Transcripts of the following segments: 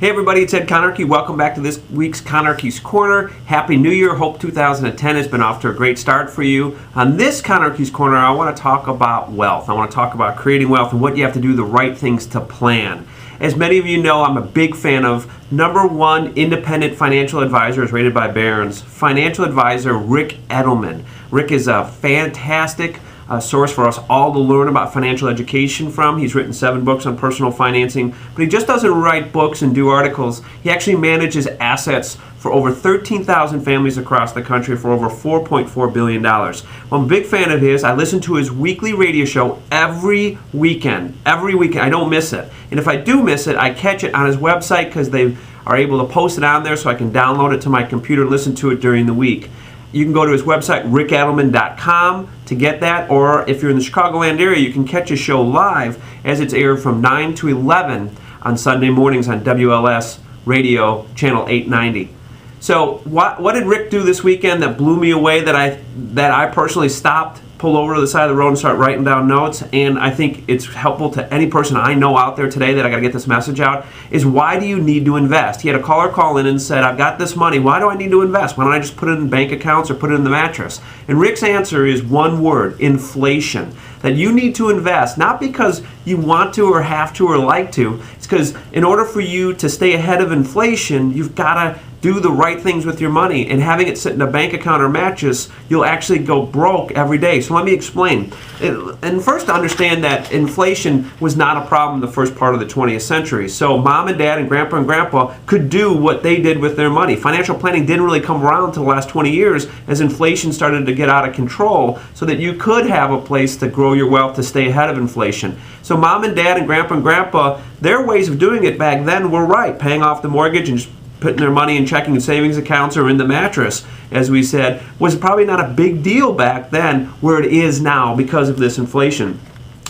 Hey everybody, it's Ed Conarchy. Welcome back to this week's Conarchys Corner. Happy New Year. Hope 2010 has been off to a great start for you. On this Conarchys Corner, I want to talk about wealth. I want to talk about creating wealth and what you have to do, the right things to plan. As many of you know, I'm a big fan of #1 independent financial advisor as rated by Barron's, financial advisor Ric Edelman. Ric is a fantastic source for us all to learn about financial education from. He's written 7 books on personal financing, but he just doesn't write books and do articles. He actually manages assets for over 13,000 families across the country for over $4.4 billion. Well, I'm a big fan of his. I listen to his weekly radio show every weekend. Every weekend. I don't miss it. And if I do miss it, I catch it on his website because they are able to post it on there so I can download it to my computer and listen to it during the week. You can go to his website, ricedelman.com, to get that, or if you're in the Chicagoland area, you can catch his show live as it's aired from 9 to 11 on Sunday mornings on WLS Radio, channel 890. So what did Ric do this weekend that blew me away, that I personally stopped, pulled over to the side of the road and started writing down notes, and I think it's helpful to any person I know out there today that I got to get this message out, is why do you need to invest? He had a caller call in and said, I've got this money, why do I need to invest? Why don't I just put it in bank accounts or put it in the mattress? And Ric's answer is one word: inflation. That you need to invest, not because you want to or have to or like to, it's because in order for you to stay ahead of inflation, you've got to do the right things with your money, and having it sit in a bank account or mattress, you'll actually go broke every day. So let me explain. And first, to understand that inflation was not a problem in the first part of the 20th century. So mom and dad and grandpa could do what they did with their money. Financial planning didn't really come around until the last 20 years as inflation started to get out of control, so that you could have a place to grow your wealth to stay ahead of inflation. So mom and dad and grandpa, their ways of doing it back then were right, paying off the mortgage and just putting their money in checking and savings accounts or in the mattress, as we said, was probably not a big deal back then where it is now because of this inflation.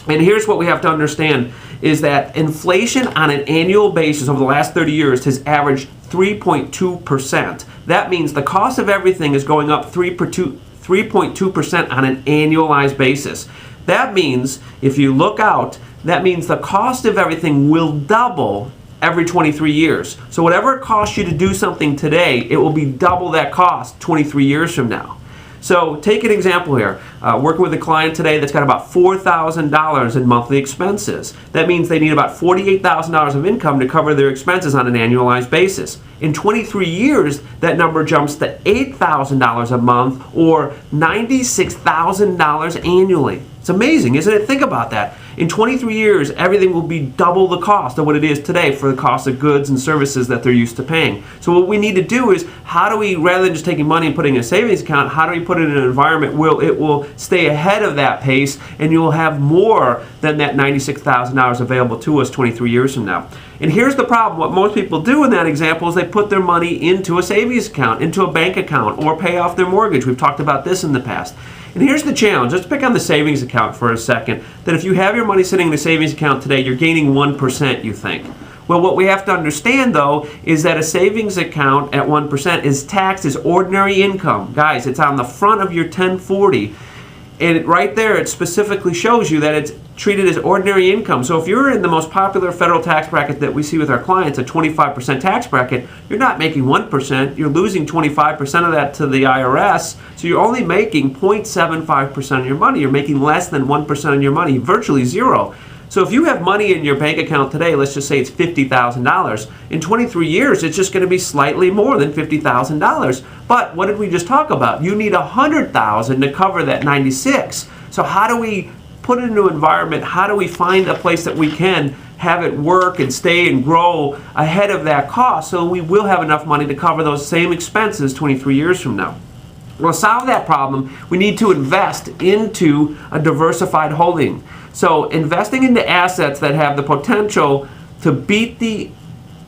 And here's what we have to understand, is that inflation on an annual basis over the last 30 years has averaged 3.2%. That means the cost of everything is going up 3.2% on an annualized basis. That means, if you look out, that means the cost of everything will double every 23 years. So whatever it costs you to do something today, it will be double that cost 23 years from now. So take an example here. Working with a client today that's got about $4,000 in monthly expenses. That means they need about $48,000 of income to cover their expenses on an annualized basis. In 23 years, that number jumps to $8,000 a month, or $96,000 annually. It's amazing, isn't it? Think about that. In 23 years, everything will be double the cost of what it is today for the cost of goods and services that they're used to paying. So what we need to do is, how do we, rather than just taking money and putting it in a savings account, how do we put it in an environment where it will stay ahead of that pace, and you'll have more than that $96,000 available to us 23 years from now. And here's the problem. What most people do in that example is they put their money into a savings account, into a bank account, or pay off their mortgage. We've talked about this in the past. And here's the challenge. Let's pick on the savings account for a second. That if you have your money sitting in the savings account today, you're gaining 1%, you think. Well, what we have to understand, though, is that a savings account at 1% is taxed as ordinary income. Guys, it's on the front of your 1040. And right there, it specifically shows you that it's treated as ordinary income. So if you're in the most popular federal tax bracket that we see with our clients, a 25% tax bracket, you're not making 1%. You're losing 25% of that to the IRS. So you're only making 0.75% of your money. You're making less than 1% of your money, virtually zero. So if you have money in your bank account today, let's just say it's $50,000, in 23 years, it's just going to be slightly more than $50,000. But what did we just talk about? You need $100,000 to cover that 96. So how do we put it into an environment? How do we find a place that we can have it work and stay and grow ahead of that cost, so we will have enough money to cover those same expenses 23 years from now? Well, to solve that problem, we need to invest into a diversified holding. So investing into assets that have the potential to beat the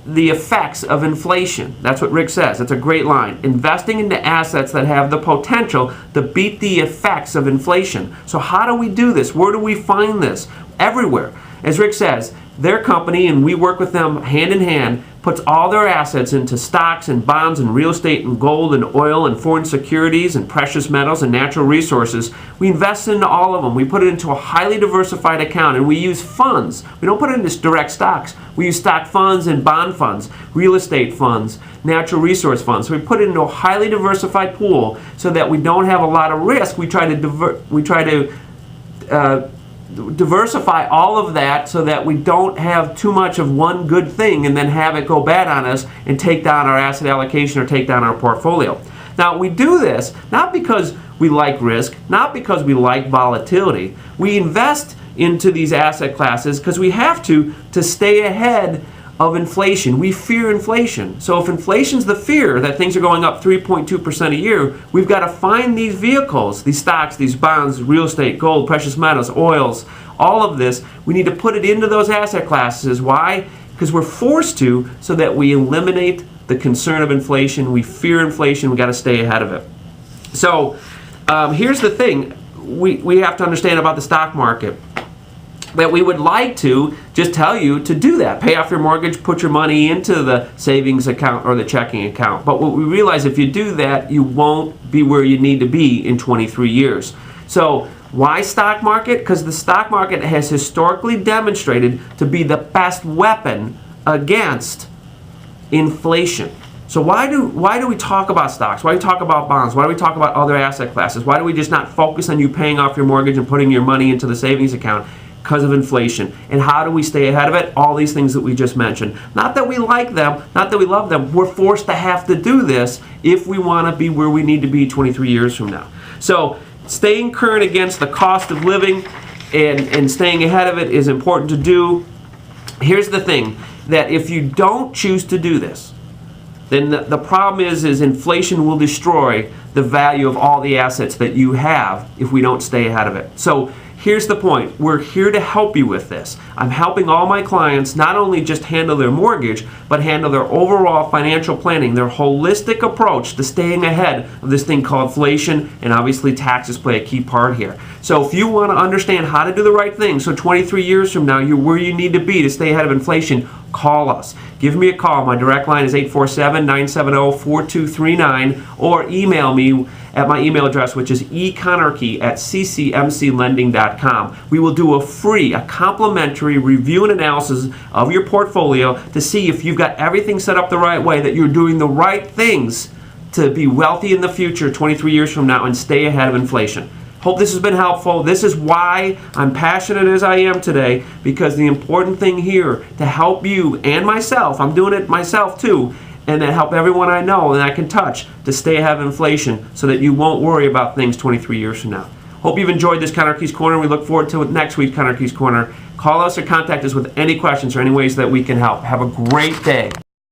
effects of inflation. That's what Ric says. That's a great line. Investing into assets that have the potential to beat the effects of inflation. So how do we do this? Where do we find this? Everywhere. As Ric says, their company, and we work with them hand in hand, puts all their assets into stocks and bonds and real estate and gold and oil and foreign securities and precious metals and natural resources. We invest into all of them. We put it into a highly diversified account, and we use funds. We don't put it into direct stocks. We use stock funds and bond funds, real estate funds, natural resource funds. So we put it into a highly diversified pool so that we don't have a lot of risk. We try to diversify all of that so that we don't have too much of one good thing and then have it go bad on us and take down our asset allocation or take down our portfolio. Now, we do this not because we like risk, not because we like volatility. We invest into these asset classes because we have to stay ahead of inflation. We fear inflation. So if inflation's the fear that things are going up 3.2% a year, we've got to find these vehicles, these stocks, these bonds, real estate, gold, precious metals, oils, all of this. We need to put it into those asset classes. Why? Because we're forced to, so that we eliminate the concern of inflation. We fear inflation. We've got to stay ahead of it. So here's the thing we have to understand about the stock market. That we would like to just tell you to do that. Pay off your mortgage, put your money into the savings account or the checking account. But what we realize, if you do that, you won't be where you need to be in 23 years. So why stock market? Because the stock market has historically demonstrated to be the best weapon against inflation. So why do we talk about stocks? Why do we talk about bonds? Why do we talk about other asset classes? Why do we just not focus on you paying off your mortgage and putting your money into the savings account? Because of inflation. And how do we stay ahead of it? All these things that we just mentioned. Not that we like them, not that we love them. We're forced to have to do this if we want to be where we need to be 23 years from now. So staying current against the cost of living and staying ahead of it is important to do. Here's the thing, that if you don't choose to do this, then the problem is inflation will destroy the value of all the assets that you have if we don't stay ahead of it. So here's the point. We're here to help you with this. I'm helping all my clients not only just handle their mortgage, but handle their overall financial planning, their holistic approach to staying ahead of this thing called inflation, and obviously taxes play a key part here. So if you want to understand how to do the right thing, so 23 years from now you're where you need to be to stay ahead of inflation, call us. Give me a call. My direct line is 847-970-4239, or email me at my email address, which is econarchy@ccmclending.com. We will do a complimentary review and analysis of your portfolio to see if you've got everything set up the right way, that you're doing the right things to be wealthy in the future 23 years from now and stay ahead of inflation. Hope this has been helpful. This is why I'm passionate as I am today, because the important thing here to help you and myself, I'm doing it myself too, and to help everyone I know and I can touch to stay ahead of inflation so that you won't worry about things 23 years from now. Hope you've enjoyed this Conarchys Corner. We look forward to next week's Conarchys Corner. Call us or contact us with any questions or any ways that we can help. Have a great day.